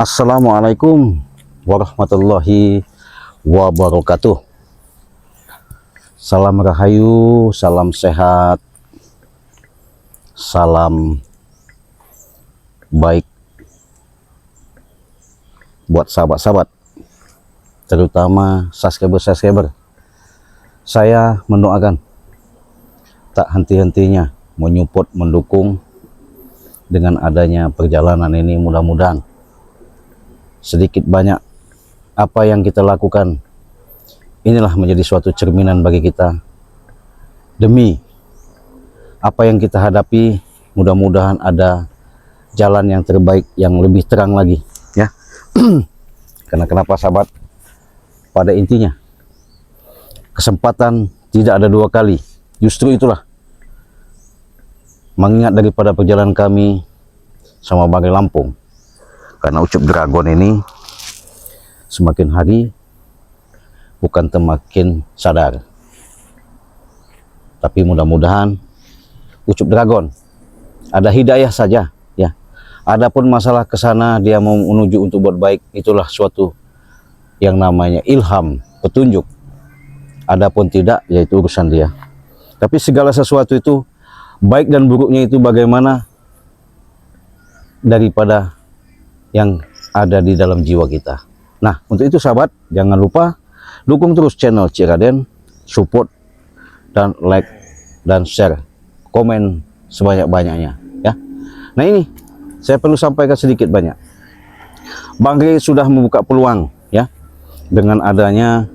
Assalamualaikum warahmatullahi wabarakatuh. Salam rahayu, salam sehat, salam baik buat sahabat-sahabat, terutama subscriber. Saya mendoakan tak henti-hentinya menyupport, mendukung dengan adanya perjalanan ini. Mudah-mudahan sedikit banyak apa yang kita lakukan inilah menjadi suatu cerminan bagi kita demi apa yang kita hadapi. Mudah-mudahan ada jalan yang terbaik, yang lebih terang lagi ya. Karena kenapa sahabat, pada intinya kesempatan tidak ada dua kali. Justru itulah mengingat daripada perjalanan kami sama Banggai Lampung. Karena Ucup Dragon ini semakin hari bukan semakin sadar, tapi mudah-mudahan Ucup Dragon ada hidayah saja ya. Adapun masalah ke sana dia mau menuju untuk buat baik, itulah suatu yang namanya ilham, petunjuk. Adapun tidak, yaitu urusan dia. Tapi segala sesuatu itu baik dan buruknya itu bagaimana daripada yang ada di dalam jiwa kita. Nah, untuk itu sahabat, jangan lupa dukung terus channel Cik Raden, support dan like dan share, komen sebanyak-banyaknya ya. Nah, ini saya perlu sampaikan sedikit banyak. Banggai sudah membuka peluang ya, dengan adanya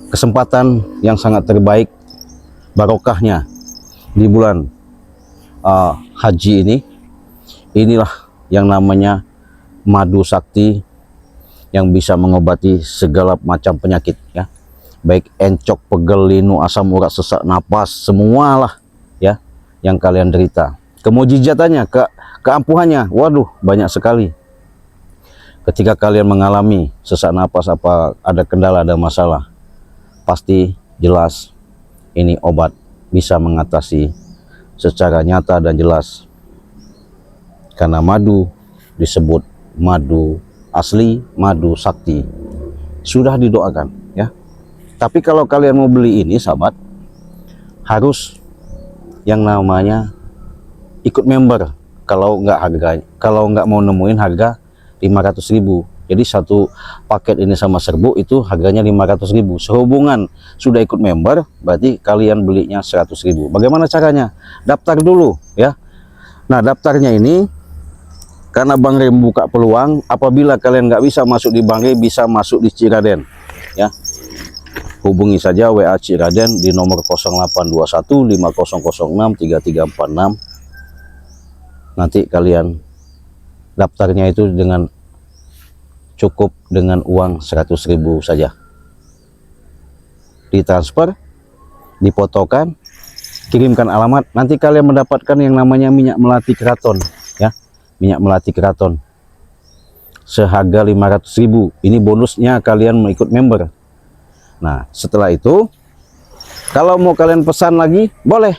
kesempatan yang sangat terbaik, barokahnya di bulan haji ini. Inilah yang namanya madu sakti yang bisa mengobati segala macam penyakit ya, baik encok, pegel, linu, asam urat, sesak napas, semualah ya yang kalian derita. Kemujizatannya, keampuhannya, waduh banyak sekali. Ketika kalian mengalami sesak napas, apa ada kendala, ada masalah, pasti jelas ini obat bisa mengatasi secara nyata dan jelas. Karena madu disebut madu asli, madu sakti, sudah didoakan ya. Tapi kalau kalian mau beli ini sahabat, harus yang namanya ikut member. Kalau nggak mau nemuin harga 500.000. Jadi satu paket ini sama serbuk itu harganya 500.000. Sehubungan sudah ikut member, berarti kalian belinya 100.000. Bagaimana caranya? Daftar dulu ya. Nah, daftarnya ini karena Banggai membuka peluang, apabila kalian nggak bisa masuk di Banggai, bisa masuk di Cik Raden ya. Hubungi saja WA Cik Raden di nomor 0821 5006 3346. Nanti kalian daftarnya itu dengan cukup dengan uang 100.000 saja. Ditransfer, difotokan, kirimkan alamat, nanti kalian mendapatkan yang namanya minyak melati keraton ya. Minyak melati keraton seharga 500.000. Ini bonusnya kalian mengikut member. Nah, setelah itu kalau mau kalian pesan lagi boleh.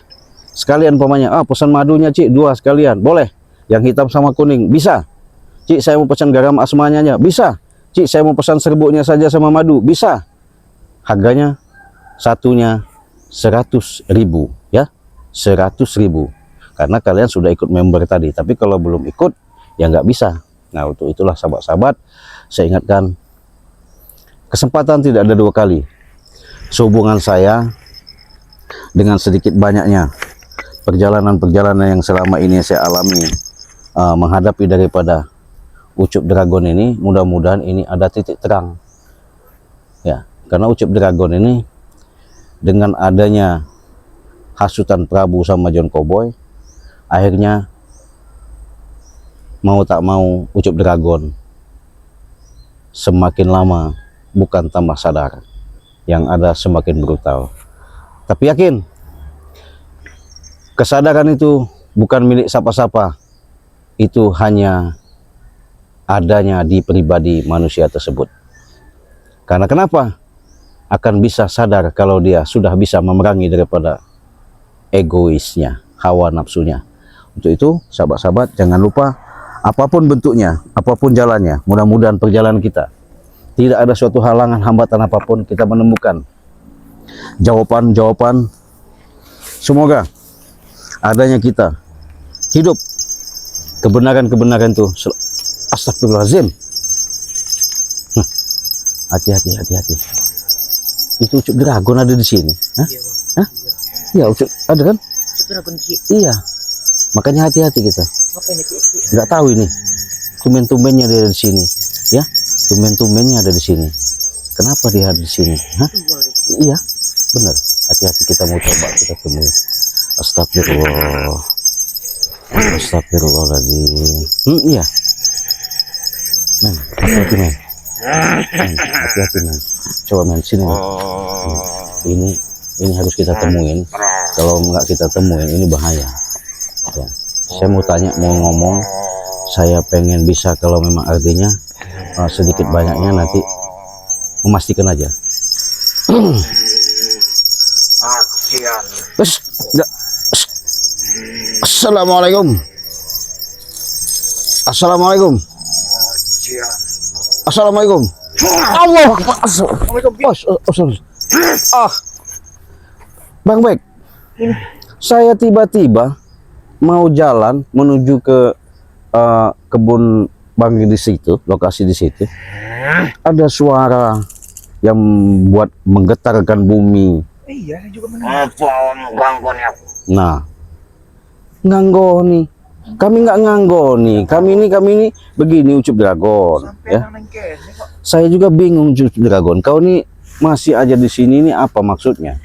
Sekalian pemanya, pesan madunya Cik 2 sekalian, boleh. Yang hitam sama kuning bisa. Cik, saya mau pesan garam asmanya aja, bisa. Cik, saya mau pesan serbuknya saja sama madu, bisa. Harganya satunya 100.000 ya. 100.000. Karena kalian sudah ikut member tadi. Tapi kalau belum ikut ya nggak bisa. Nah, untuk itulah sahabat-sahabat, saya ingatkan, kesempatan tidak ada dua kali. Sehubungan saya dengan sedikit banyaknya perjalanan-perjalanan yang selama ini saya alami menghadapi daripada Ucup Dragon ini, mudah-mudahan ini ada titik terang ya. Karena Ucup Dragon ini dengan adanya hasutan Prabu sama John Cowboy, akhirnya mau tak mau Ucup Dragon semakin lama bukan tambah sadar, yang ada semakin brutal. Tapi yakin kesadaran itu bukan milik siapa-siapa, itu hanya adanya di pribadi manusia tersebut. Karena kenapa akan bisa sadar kalau dia sudah bisa memerangi daripada egoisnya, hawa nafsunya. Untuk itu sahabat-sahabat, jangan lupa Apapun bentuknya, apapun jalannya, mudah-mudahan perjalanan kita tidak ada suatu halangan, hambatan apapun, kita menemukan jawaban-jawaban. Semoga adanya kita hidup kebenaran-kebenaran itu. Astagfirullahaladzim. Hati-hati. Itu ucup dragon ada di sini. Hah? Iya, Bang. Hah? Iya, ucup ada kan? Ucup dragon, Ci. Iya. Makanya hati-hati kita. Apa ini, Ci? Nggak tahu ini. Tumben-tumbennya dia ada di sini. Ya, tumben-tumbennya ada di sini. Kenapa dia ada di sini? Hah? Iya, benar. Hati-hati, kita mau coba kita temui. Astagfirullah. Astagfirullahaladzim. Iya. Men, hati-hati men. Hati-hati men. Coba men, sini men. Ini harus kita temuin. Kalau nggak kita temuin, ini bahaya. Ya. Saya mau tanya, mau ngomong. Saya pengen bisa, kalau memang artinya sedikit banyaknya nanti memastikan aja. Assalamualaikum. Assalamualaikum. Assalamualaikum. Allah. Bang Bek, saya tiba-tiba mau jalan menuju ke kebun Bang di situ, lokasi di situ. Ada suara yang buat menggetarkan bumi. Iya, saya juga mendengar. Nah, nganggoni. Kami nggak nganggoni. Kami ini begini ucup dragon. Sampai Ya. nang kene kok. Saya juga bingung ucup dragon. Kau ini masih aja di sini, ini apa maksudnya?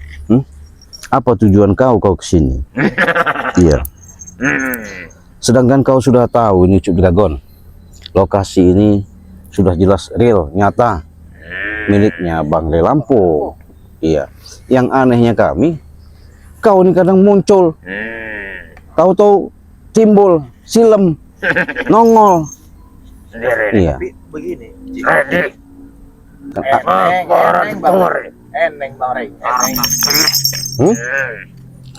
Apa tujuan kau ke sini? Iya. Sedangkan kau sudah tahu ini ucup dragon. Lokasi ini sudah jelas real, nyata. Miliknya Bang Le Lampung. Iya. Yang anehnya kami, kau ini kadang muncul, tahu-tahu timbul, silem, nongol. Iya. Tapi begini, Ci. Eneng Bang Rey.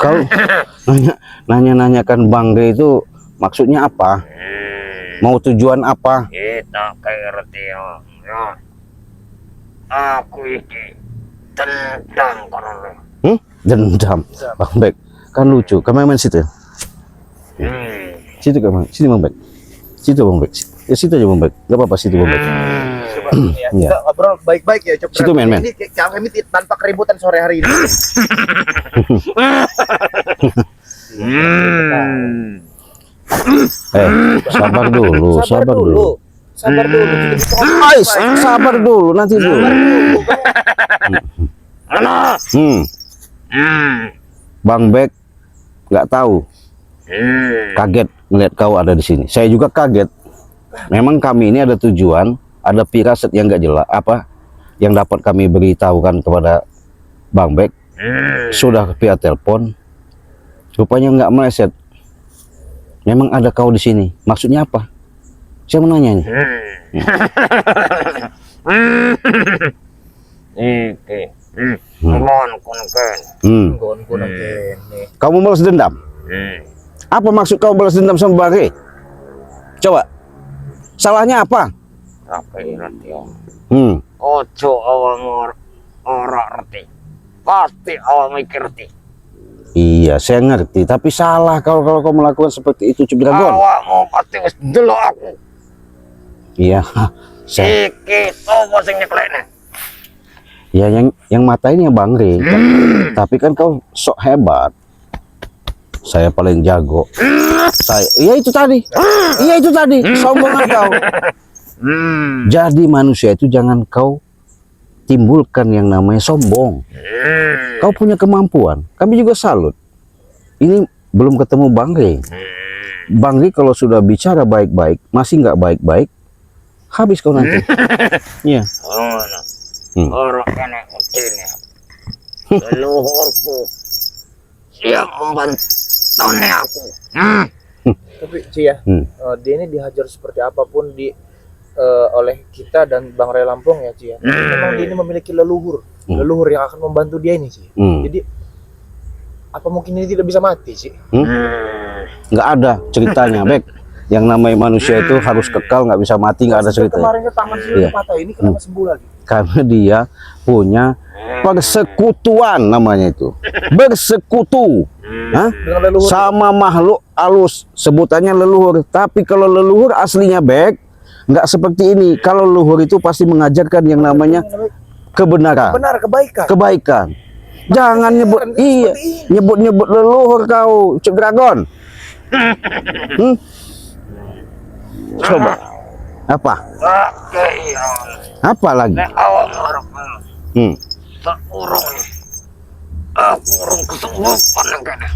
Kau nanya-nanyakan Bang Le itu maksudnya apa? Mau tujuan apa? Kita ngerti ya. Aku iki tendang kono. Dendam. Bang Bek, kan lucu. Kamu main situ. Situ kamu, sini Bang Bek. Situ Bang Bek. Ya situ aja Bang Bek. Gak apa-apa situ Bang Bek. Coba ini ya. Iya. Kita ngobrol baik-baik ya, Ucup Situ, Dragon. men. Ini kami tanpa keributan sore hari ini. Sabar dulu, sabar dulu. Sabar dulu. Ay, sabar dulu, nanti dulu. Bang Bek nggak tahu, kaget ngeliat kau ada di sini. Saya juga kaget. Memang kami ini ada tujuan, ada firasat yang nggak jelas apa yang dapat kami beritahukan kepada Bang Bek. Sudah via telepon, rupanya nggak meleset. Memang ada kau di sini. Maksudnya apa? Saya mau nanya nih. Iki. Ngon kono kan. Gon nang kene. Kamu balas dendam? Apa maksud kau balas dendam sama Bang Rey? Coba. Salahnya apa? Tapi ngerti ya. Ojo awang ora ngerti. Pasti awang mikir ngerti. Iya, saya ngerti. Tapi salah kalau kau melakukan seperti itu, Ucup Dragon. Awakmu pasti wis ndelok aku. Iya. Saya, Iki topo sing nyeklekne. ya yang matainnya Bang Rey. Tapi kan kau sok hebat. Saya paling jago. Iya itu tadi. Iya itu tadi. Sombong kau. Jadi manusia itu jangan kau timbulkan yang namanya sombong. Kau punya kemampuan. Kami juga salut. Ini belum ketemu Bang Rey. Bang Rey kalau sudah bicara baik-baik, masih nggak baik-baik, habis kau nanti. Iya. Orang kene ngene. Leluhurku siap membantone aku. Tapi Ci ya, dia ini dihajar seperti apapun oleh kita dan Bang Rey Lampung ya Ci ya. Memang dia ini memiliki leluhur yang akan membantu dia ini Ci. Jadi apa mungkin ini tidak bisa mati sih? Nggak ada ceritanya, Bek. yang namanya manusia itu harus kekal, nggak bisa mati, nggak ada cerita. Kemarin tangan Iya. sih patah ini kenapa sembuh lagi? Karena dia punya persekutuan namanya itu, bersekutu. Hah? Dengan leluhur. Sama makhluk halus, sebutannya leluhur. Tapi kalau leluhur aslinya baik, nggak seperti ini. Kalau leluhur itu pasti mengajarkan yang namanya kebenaran, Benar, kebaikan. kebaikan. Jangan nyebut, iya, nyebut leluhur kau, Ucup Dragon. Coba, apa? Apa lagi? awak orang Hmm. tak urung. Aku urung kesurupan yang kena.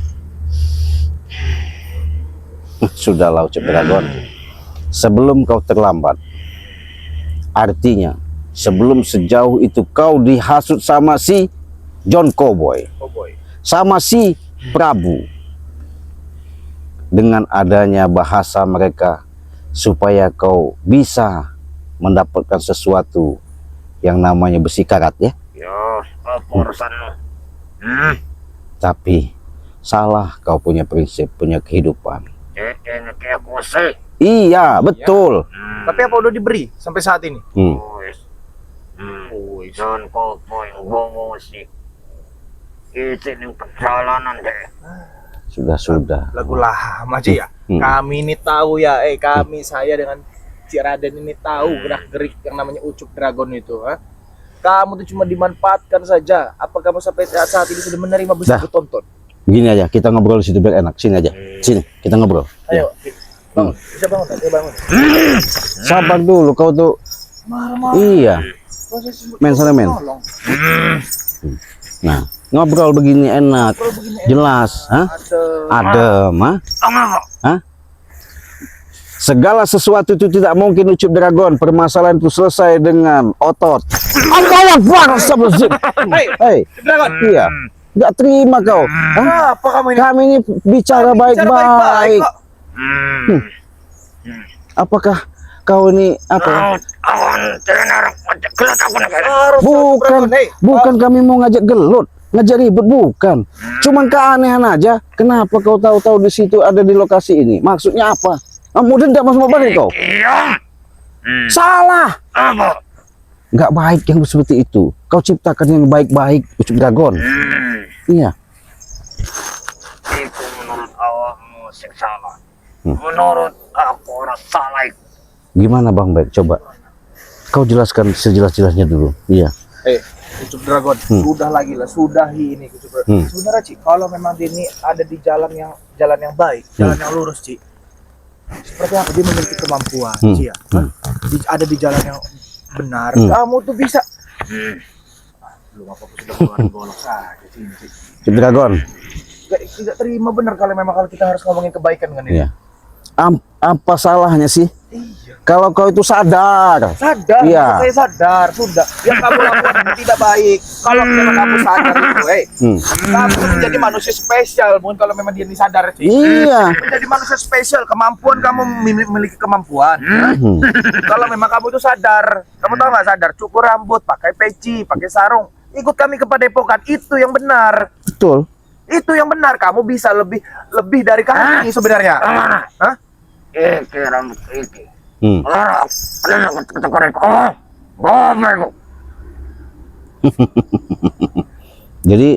Sudahlah Ucup Dragon. Sebelum kau terlambat, artinya sebelum sejauh itu kau dihasut sama si John Cowboy, Oh boy. sama si Prabu, dengan adanya bahasa mereka, supaya kau bisa mendapatkan sesuatu yang namanya besi karat ya. Ya, apa urusanmu? Tapi salah kau punya prinsip, punya kehidupan. Ini kayak kose. Iya betul. Tapi apa udah diberi sampai saat ini? Jangan kau yang ngomong sih. Izin yang perjalanan deh. Sudah. Lagu lama aja ya. Kami ini tahu ya, saya dengan Cik Raden ini tahu gerak-gerik yang namanya Ucup Dragon itu. Kamu tuh cuma dimanfaatkan saja. Apa kamu sampai saat ini sudah menerima besi Dah. bertonton? Gini aja, kita ngobrol di situ biar enak. Sini aja, sini kita ngobrol. Ya. Ayo, bangun. Bisa bangun, saya bangun. Sabar dulu, kau tuh. Marah-marah. Iya. Men sana men. Tolong. Nah, ngobrol begini enak, Kalau begini jelas, hah? ada Adem, hah? Segala sesuatu itu tidak mungkin Ucup Dragon. Permasalahan itu selesai dengan otot. Allah Akbar, astagfirullahaladzim. Hei, Dragon. iya, nggak terima kau. Hah? Apa kamu ini? Kami ini bicara baik-baik. kok. Apakah kau ini apa? Awan tenar gelat aku nak. Bukan kami mau ngajak gelut, ngajak ribut bukan. Cuman keanehan aja. Kenapa kau tahu-tahu di situ ada di lokasi ini? Maksudnya apa? Kamu dendam sama balik kau? Iya. Salah. Apa? Nggak baik yang seperti itu. Kau ciptakan yang baik-baik, Ucup Dragon. Iya. Itu menurut awakmu sing salah. Menurut aku orang salah. Gimana Bang Baik? Coba kau jelaskan sejelas-jelasnya dulu. Iya. Ucup Dragon, sudah lagi lah, sudahi ini Ucup Dragon. Sebenarnya Ci, kalau memang dia ini ada di jalan yang baik, jalan yang lurus Ci. Seperti apa dia memiliki kemampuan Ci ya? Ada di jalan yang benar. Kamu tuh bisa. Belum apa-apa sudah keluarin golok saja Ci. Ucup Dragon. Tidak terima benar kalau memang kalau kita harus ngomongin kebaikan kan ini. Iya. Apa salahnya sih? Iya. Kalau kau itu sadar. Sadar, Iya. saya sadar, sudah. Yang kamu lakukan ini tidak baik. Kalau memang kamu sadar itu, kamu menjadi manusia spesial. Mungkin kalau memang dia ini sadar sih. Iya. Menjadi manusia spesial, kemampuan kamu memiliki kemampuan. Kalau memang kamu itu sadar, kamu tahu nggak sadar? Cukur rambut, pakai peci, pakai sarung, ikut kami ke Padepokan. Itu yang benar. Betul. Itu yang benar. Kamu bisa lebih dari kami sebenarnya. Hah? Iki rambut iki. Orang ada ketekorek. Oh, gomek. Jadi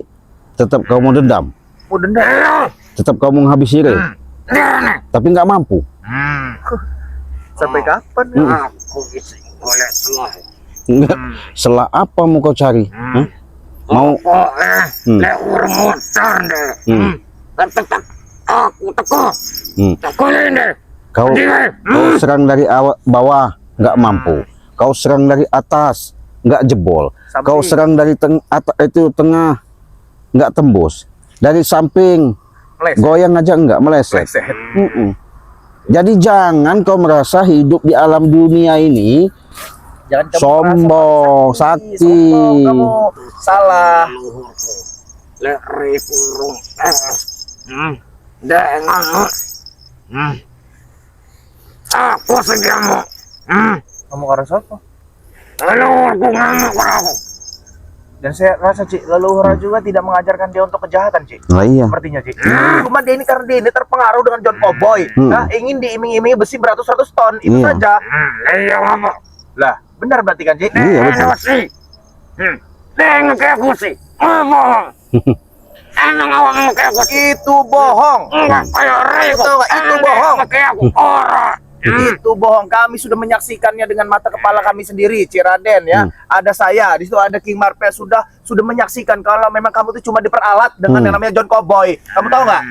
tetap kau mau dendam, Mau dendam. tetap kau mau menghabisi Re, tapi nggak mampu. Sampai kapan? Aku bisa boleh salah. Enggak. Setelah apa mau kau cari? Hah? Mau lek urmutan deh. Tetap aku teko. Teko ini. kau serang dari bawah nggak mampu. Kau serang dari atas nggak jebol. Samping. Kau serang dari tengah nggak tembus. Dari samping Meleset. goyang aja nggak meleset. Jadi jangan kau merasa hidup di alam dunia ini Jangan kamu sombong, merasa sakti. sombong, kamu salah. Luhurku. Lek rikurung. Dengan aku segiamu. Kamu karena siapa? Luhurku ngamuk aku. Dan saya rasa Ci, leluhur juga tidak mengajarkan dia untuk kejahatan Ci. Nah, iya. Sepertinya Ci. Cuma dia ini karena dia ini terpengaruh dengan John Cowboy. Nah, ingin diiming-imingi besi beratus-ratus ton. Itu Iya. saja. Iya mama. Lah, benar berarti kan Ci? Iya, betul. Besi. Dia kayak besi. Bohong. Emang awak mau kayak besi? Itu bohong. Enggak kayak Rego. Tahu nggak? Itu bohong. Kayak aku. Orang. Itu bohong. Kami sudah menyaksikannya dengan mata kepala kami sendiri, Ciraden ya. Ada saya, di situ ada King Marpe sudah menyaksikan kalau memang kamu itu cuma diperalat dengan yang namanya John Cowboy. Kamu tahu nggak?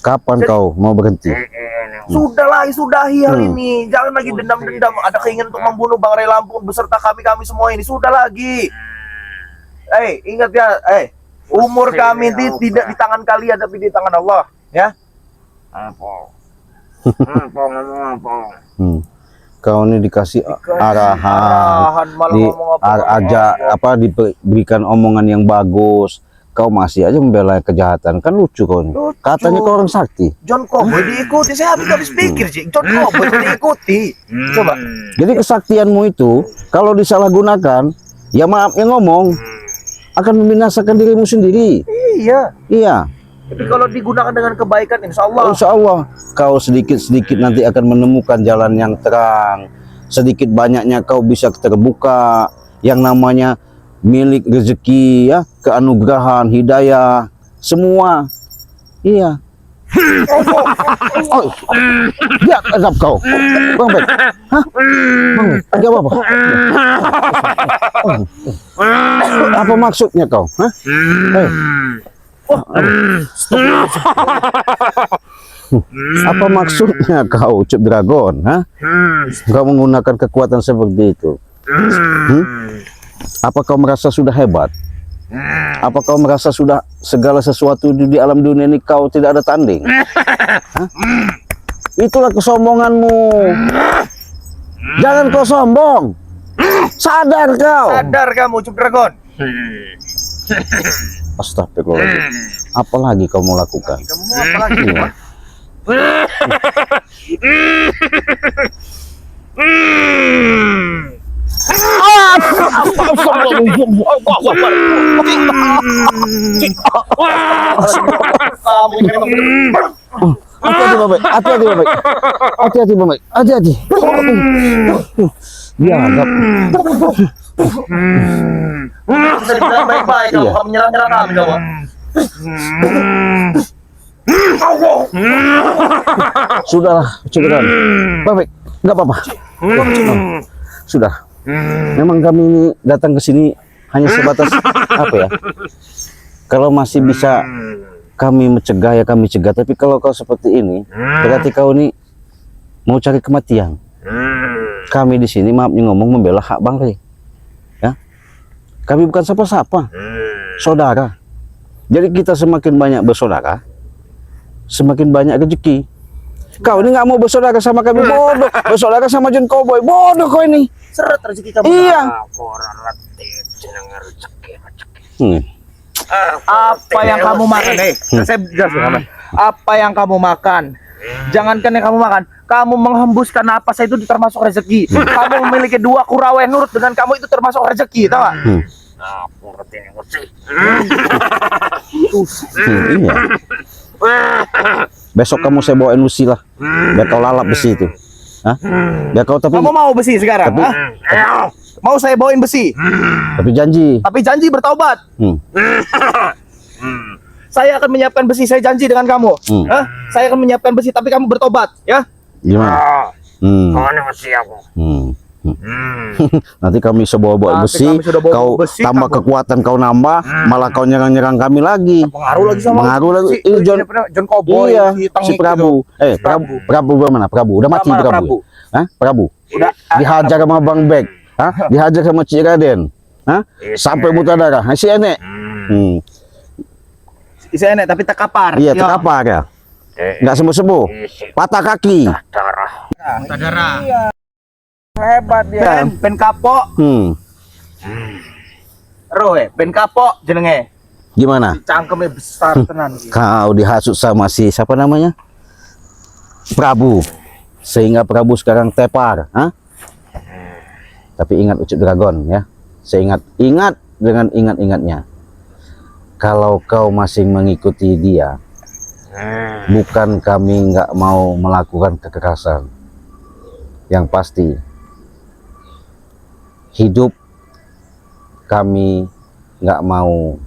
Kapan kau mau berhenti? Sudahlah, sudahi hal ini. Jangan lagi dendam-dendam. Ada keinginan untuk membunuh Bang Ray Lampung beserta kami semua ini. Sudah lagi. Ingat ya, umur kami tidak di tangan kalian tapi di tangan Allah, ya. Apa ngomong apa? Kau ini dikasih arahan, malah ngomong apa? diberikan omongan yang bagus. Kau masih aja membela kejahatan, kan lucu kau ini. Lucu. Katanya kau orang sakti. John Cowboy diikuti. Saya habis pikir sih, John Cowboy diikuti. Coba. Jadi kesaktianmu itu kalau disalahgunakan, ya maafnya ngomong, akan membinasakan dirimu sendiri. Iya. Iya. Tapi kalau digunakan dengan kebaikan, insya Allah. Insya Allah kau sedikit-sedikit nanti akan menemukan jalan yang terang. Sedikit banyaknya kau bisa terbuka yang namanya milik rezeki, ya, keanugerahan, hidayah, semua. Iya. Oh, dia azab kau, Bang Ben. Hah? Bang Ben, ada apa? Apa maksudnya kau? Hah? Apa maksudnya kau, Ucup Dragon? Hah? Kau menggunakan kekuatan seperti itu? Apa kau merasa sudah hebat? Apa kau merasa sudah segala sesuatu di alam dunia ini kau tidak ada tanding? Hah? Itulah kesombonganmu. Jangan kau sombong. Sadar kau. Sadar kamu, Ucup Dragon. Astagfirullahaladzim. Apa lagi kau mau lakukan? Kamu mau apa lagi? Iya. Hati-hati Bapak, hati-hati Bapak, hati-hati Bapak, hati-hati. Dia anggap. Bisa dibilang baik-baik kamu. Iya. Kamu nyerang-nyerang kami kamu. Sudahlah, cukup. Bapak, nggak apa-apa. Sudah. Memang kami ini datang ke sini hanya sebatas apa ya? Kalau masih bisa kami mencegah ya kami cegah. Tapi kalau kau seperti ini, berarti kau ini mau cari kematian. Kami di sini maaf nih ngomong membela hak Bang Ray. Ya, kami bukan siapa-siapa, saudara. Jadi kita semakin banyak bersaudara, semakin banyak rezeki. Kau ini nggak mau bersaudara sama kami, bodoh. Bersaudara sama John Cowboy, bodoh kau ini. Seret rezeki kamu. Iya. Apa yang kamu makan? Saya jelasin kamu. Apa yang kamu makan? Jangankan yang kamu makan, kamu menghembuskan napas itu termasuk rezeki. Kamu memiliki 2 kurawa yang nurut dengan kamu itu termasuk rezeki, tahu gak? Iya. Besok kamu saya bawain besi lah, biar kau lalap besi itu. Hah? Biar kau tapi Kamu mau besi sekarang? Tapi- Hah? Mau saya bawain besi? janji. Tapi janji bertaubat. Saya akan menyiapkan besi, saya janji dengan kamu. Hah? Saya akan menyiapkan besi, tapi kamu bertobat, ya? Gimana? Mana masih aku? Nanti kami bawa Nanti besi, kami sudah bawa kau besi, tambah kamu- kekuatan kau nambah, malah kau nyerang kami lagi. Pengaruh lagi sama Pengaruh lagi. si, Ini John Cowboy, Iya, si si Prabu. Prabu bagaimana? Prabu udah mati Prabu. Prabu. Hah? Prabu. Udah. Dihajar sama Bang Bek. Hah? Dihajar sama Cik Raden. Hah? Sampai muntah darah. Si Enek. Isi enek tapi terkapar. Iya, terkapar ya. Enggak sembuh-sembuh. Patah kaki. Darah. Darah. Hebat dia. Ben kapok. Ben kapok jenenge. Gimana? Cangkemnya besar tenan. Kau dihasut sama si siapa namanya? Prabu. Sehingga Prabu sekarang tepar, Hah? Tapi ingat Ucup Dragon ya. ingat dengan ingat-ingatnya. Kalau kau masih mengikuti dia, bukan kami nggak mau melakukan kekerasan. Yang pasti, hidup kami nggak mau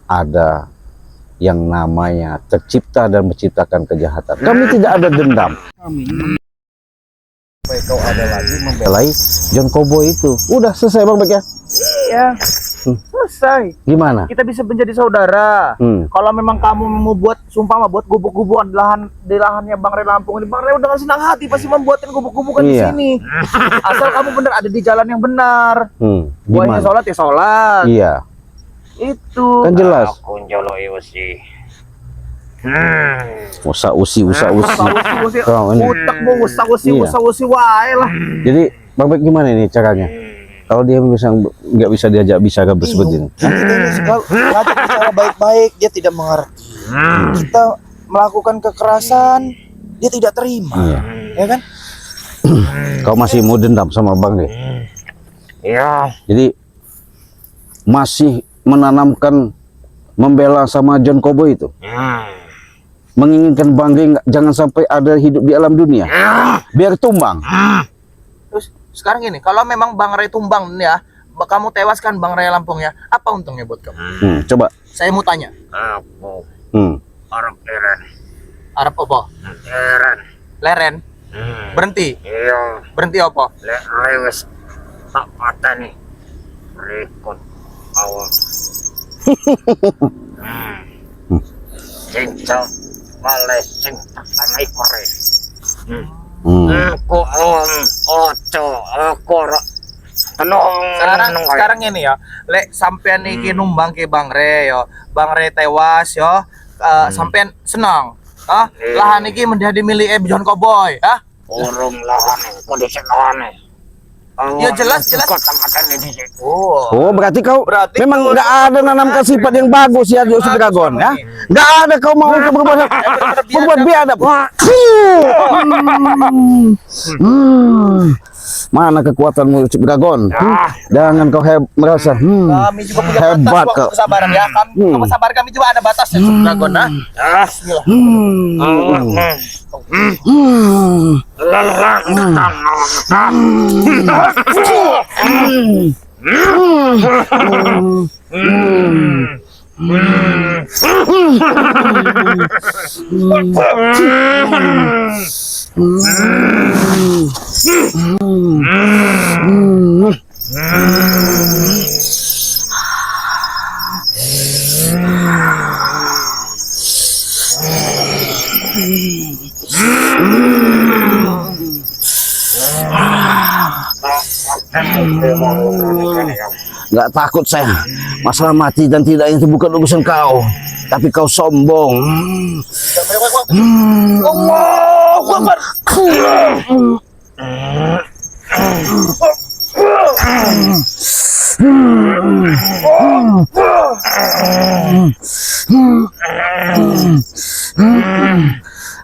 ada yang namanya tercipta dan menciptakan kejahatan. Kami tidak ada dendam. Supaya kau ada lagi membelai John Cowboy itu. Udah selesai Bang Bek ya? Iya. Selesai. Gimana? Kita bisa menjadi saudara. Kalau memang kamu mau buat, sumpah mah buat gubuk-gubukan di lahannya Bang Ray Lampung ini, Bang Ray udah senang hati pasti membuatkan gubuk-gubukan di Iya. sini. Asal kamu bener ada di jalan yang benar. Buahnya Gimana? sholat ya sholat. Iya, Itu. kan jelas. Aku njolo iwasi. Usa-usi. Usi-usi. Kau ini. Utakmu usa-usi, Iya. usa-usi wae lah. Jadi Bang Bek gimana ini caranya? Kalau dia nggak bisa diajak bicara seperti ini. Kita ini sekali ngajak bicara baik-baik, dia tidak mengerti. Kita melakukan kekerasan, dia tidak terima. Iya. Ya kan? Kau masih mau dendam sama Bang Ray? Iya. Jadi masih menanamkan membela sama John Cowboy itu, menginginkan Bang Ray jangan sampai ada hidup di alam dunia, biar tumbang. Terus sekarang gini, kalau memang Bang Ray tumbang ya, kamu tewaskan Bang Ray Lampung ya, apa untungnya buat kamu? Coba. Saya mau tanya. Aku orang Iran. Arab apa? Iran. Leren. Berhenti. Iya. Berhenti apa? Lewes tak patah nih. Rekod awak. Cincau balai sing tanai kore. Aku oco aku Sekarang ini ya, lek sampean iki numbang ke Bang Ray yo, Bang Ray tewas yo, sampean senang. Lahan iki menjadi milik John Cowboy, urung lahan kondisi lahan. Ya jelas. Oh, berarti kau memang nggak ada nanamkan sifat yang bagus ya Yusuf Dragon ya? Nggak ada kau mau berbuat biadab. Mana kekuatanmu Yusuf Dragon? Jangan kau merasa Kami juga punya hebat batas kau. kesabaran ya. Kesabaran kami juga ada batasnya, Yusuf Dragon. Bismillah. Nggak takut saya. Masalah mati dan tidak itu bukan urusan kau, tapi kau sombong. Allahu Akbar.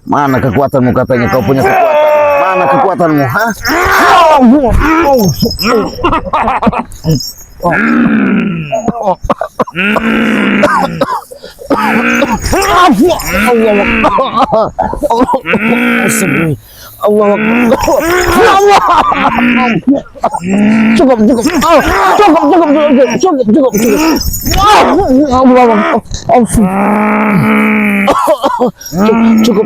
Mana kekuatanmu katanya kau punya kekuatan? Mana kekuatanmu? Hah? Cukup.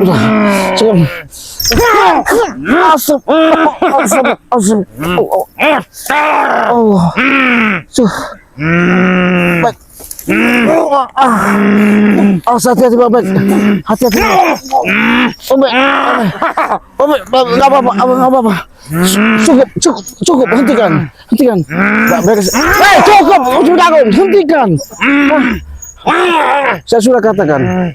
Hati-hati Babek. Hati-hati. Nggak apa-apa. Cukup. Hentikan. Cukup. Hentikan. Saya sudah katakan,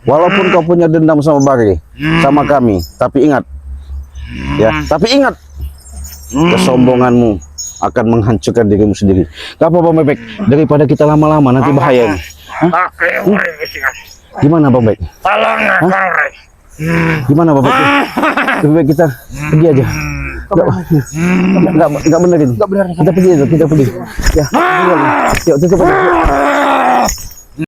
walaupun kau punya dendam sama Bari, sama kami, tapi ingat, kesombonganmu akan menghancurkan dirimu sendiri. Gak apa-apa Bang Bek, daripada kita lama-lama nanti bahaya ini. Gimana Bang Bek? Gimana Bang Bek? Lebih baik kita pergi aja. Enggak benar ini. Enggak benar. Kita pergi. Ya. Yuk tutup aja.